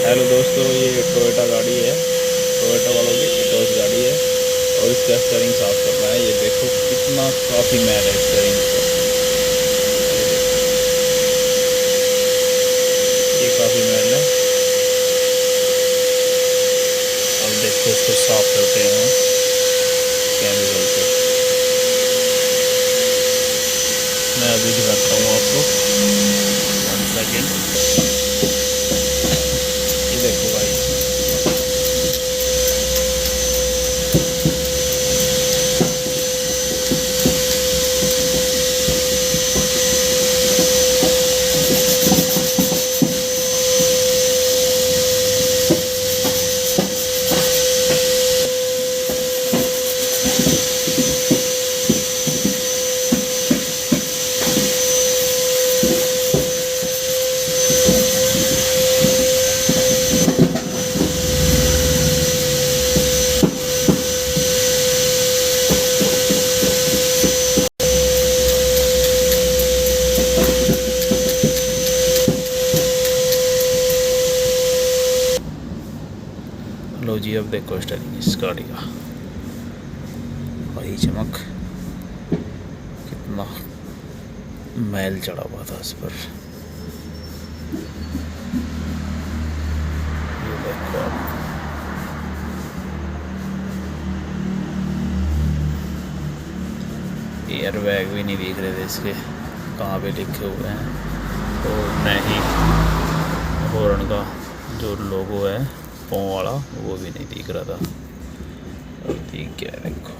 Hello दोस्तों, ये Toyota गाड़ी है। टोयोटा वालों की इटोस गाड़ी है और इसका स्टीयरिंग साफ करना है। ये देखो कितना काफ़ी मैल है स्टीयरिंग पर। ये देखो, ये काफ़ी मैल है। अब देखो इसको साफ करते हैं केमिकल से। मैं अभी दिखाता हूँ आपको, 1 सेकेंड। ये देखो भाई, लो जी, अब देखो स्टीयरिंग इस गाड़ी का भाई, चमक कितना मैल चढ़ा हुआ था इस पर। ये देखो आप, एयर बैग भी नहीं दिख रहे थे इसके, कहाँ पे लिखे हुए हैं। और न ही हॉर्न का जो लोगो है पों वाला, वो भी नहीं दिख रहा था। अब दिख गया, देखो।